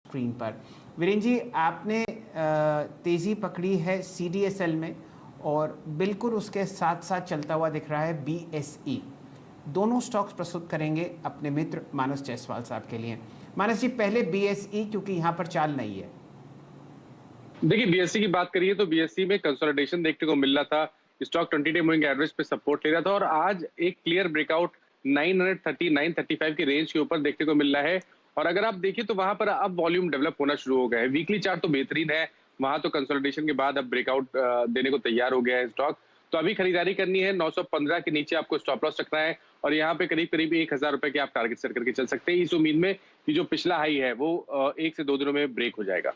Screen पर। वीरेंद्र जी, आपने तेज़ी पकड़ी है CDSL में और बिल्कुल उसके साथ साथ चलता हुआ दिख रहा है BSE। दोनों स्टॉक्स प्रस्तुत करेंगे अपने मित्र मानस जायसवाल साहब के लिए। मानस जी, पहले BSE, क्योंकि यहाँ पर चाल नहीं है। देखिए, बीएससी की बात करिए तो बीएससी में कंसोलिडेशन देखने को मिल रहा था। स्टॉक 20 डे मूविंग एवरेज पे सपोर्ट ले रहा था और आज एक क्लियर ब्रेकआउट 930 935 की रेंज के ऊपर देखने को मिल रहा है। और अगर आप देखिए तो वहां पर अब वॉल्यूम डेवलप होना शुरू हो गया है। वीकली चार्ट तो बेहतरीन है, वहां तो कंसोलिडेशन के बाद अब ब्रेकआउट देने को तैयार हो गया है स्टॉक। तो अभी खरीदारी करनी है, 915 के नीचे आपको स्टॉप लॉस रखना है और यहाँ पे करीब करीब 1000 रुपए के आप टारगेट सेट करके चल सकते हैं, इस उम्मीद में कि जो पिछला हाई है वो 1 से 2 दिनों में ब्रेक हो जाएगा।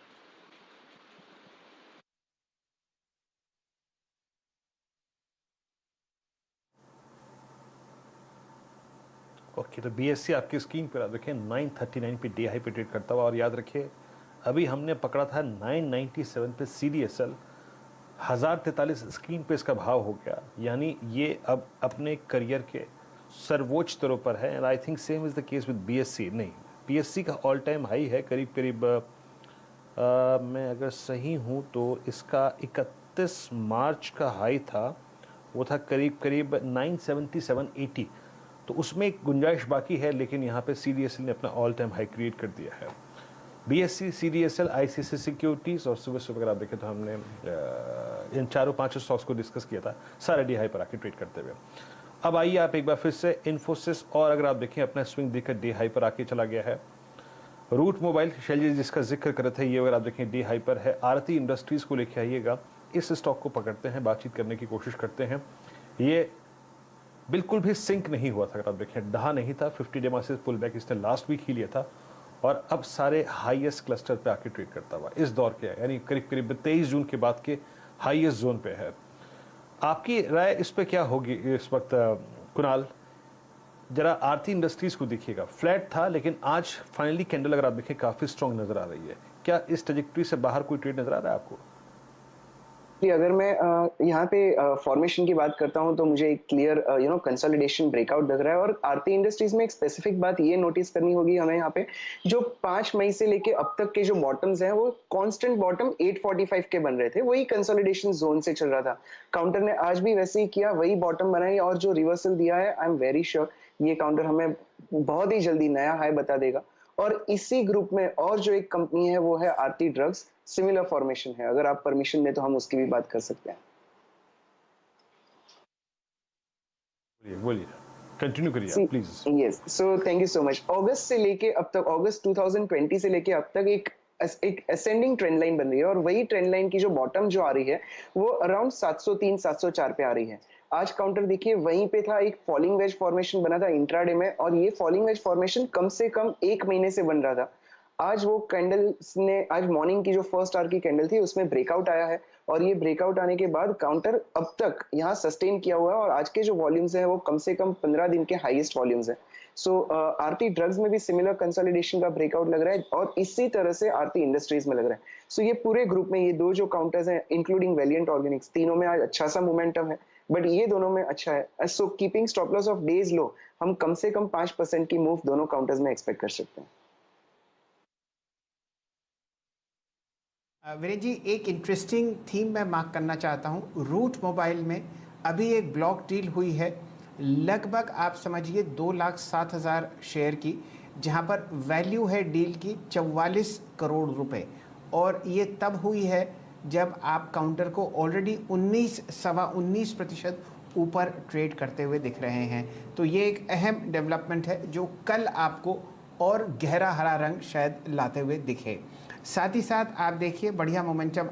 ओके, तो BSE आपकी स्क्रीन पर आप देखें 939 पे डे हाई पे ट्रेड करता हुआ। और याद रखिए अभी हमने पकड़ा था 997 पे CDSL, 1043 स्क्रीन पे इसका भाव हो गया, यानी ये अब अपने करियर के सर्वोच्च स्तरों पर है। And I think same is the case with BSE। नहीं, BSE का ऑल टाइम हाई है करीब करीब मैं अगर सही हूँ तो इसका 31 मार्च का हाई था, वो था करीब करीब 977.80। तो उसमें एक गुंजाइश बाकी है, लेकिन यहाँ पे CDSL ने अपना ऑल टाइम हाई क्रिएट कर दिया है। BSE, CDSL, ICICI सिक्योरिटीज और सुबह सुबह अगर आप देखें तो हमने इन चारों पांचों स्टॉक्स को डिस्कस किया था, सारे डी हाई पर आके ट्रेड करते हुए। अब आइए आप एक बार फिर से इन्फोसिस, और अगर आप देखें अपना स्विंग देखकर डी हाई पर आके चला गया है। रूट मोबाइल, शैलजी जिसका जिक्र कर रहे थे, ये अगर आप देखें डी हाई पर है। आरती इंडस्ट्रीज को लेके आइएगा, इस स्टॉक को पकड़ते हैं, बातचीत करने की कोशिश करते हैं। ये बिल्कुल भी सिंक नहीं हुआ था, अगर आप देखें ढहा नहीं था। 50 डे मासिस पुल बैक इसने लास्ट वीक ही लिया था और अब सारे हाईएस्ट क्लस्टर पे आके ट्रेड करता हुआ इस दौर के, यानी करीब करीब 23 जून के बाद के हाईएस्ट जोन पे है। आपकी राय इस पे क्या होगी इस वक्त कुणाल? जरा आरती इंडस्ट्रीज को देखिएगा, फ्लैट था लेकिन आज फाइनली कैंडल अगर आप देखें काफी स्ट्रॉन्ग नजर आ रही है। क्या इस ट्रैजेक्टरी से बाहर कोई ट्रेड नजर आ रहा है आपको? अगर मैं यहाँ पे फॉर्मेशन की बात करता हूँ तो मुझे एक क्लियर कंसोलिडेशन ब्रेकआउट लग रहा है। और आरती इंडस्ट्रीज में एक स्पेसिफिक बात ये नोटिस करनी होगी हमें यहाँ पे, जो 5 मई से लेके अब तक के जो बॉटम्स हैं वो कांस्टेंट बॉटम 845 के बन रहे थे, वही कंसोलिडेशन जोन से चल रहा था। काउंटर ने आज भी वैसे ही किया, वही बॉटम बनाई और जो रिवर्सल दिया है, आई एम वेरी श्योर ये काउंटर हमें बहुत ही जल्दी नया हाई बता देगा। और इसी ग्रुप में और जो एक कंपनी है वो है आरती ड्रग्स, सिमिलर फॉर्मेशन है। अगर आप परमिशन दें तो हम उसकी भी बात कर सकते हैं। बोलिए, कंटिन्यू करिए please. Yes, so thank you so much. अगस्त से लेके अब तक, अगस्त 2020 से लेके अब तक एक असेंडिंग ट्रेंड लाइन बन रही है और वही ट्रेंड लाइन की जो बॉटम जो आ रही है वो अराउंड 703 704 पे आ रही है। आज काउंटर देखिए वहीं पे था, एक फॉलिंग वेज फॉर्मेशन बना था इंट्राडे में और ये फॉलिंग वेज फॉर्मेशन कम से कम 1 महीने से बन रहा था। आज वो कैंडल्स ने, आज मॉर्निंग की जो फर्स्ट आवर की कैंडल थी उसमें ब्रेकआउट आया है और ये ब्रेकआउट आने के बाद काउंटर अब तक यहाँ सस्टेन किया हुआ है और आज के जो वॉल्यूम्स हैं वो कम से कम 15 दिन के हाईएस्ट वॉल्यूम्स हैं। सो आरती ड्रग्स में भी सिमिलर कंसोलिडेशन का ब्रेकआउट लग रहा है और इसी तरह से आरती इंडस्ट्रीज में लग रहा है। सो ये पूरे ग्रुप में ये दो जो काउंटर्स हैं इंक्लूडिंग वेलिएंट ऑर्गेनिक्स, तीनों में आज अच्छा सा मोमेंटम है, बट ये दोनों में अच्छा है। So keeping stop loss of days लो, हम कम से कम 5% की मूव दोनों काउंटर्स में एक्सपेक्ट कर सकते हैं। वीरेंद्र जी, एक इंटरेस्टिंग थीम मैं मार्क करना चाहता हूँ। रूट मोबाइल में अभी एक ब्लॉक डील हुई है, लगभग आप समझिए 2,07,000 शेयर की, जहाँ पर वैल्यू है डील की 44 करोड़ रुपए। और ये तब हुई है जब आप काउंटर को ऑलरेडी 19% ऊपर ट्रेड करते हुए दिख रहे हैं। तो ये एक अहम डेवलपमेंट है जो कल आपको और गहरा हरा रंग शायद लाते हुए दिखे। साथ ही साथ आप देखिए बढ़िया मोमेंटम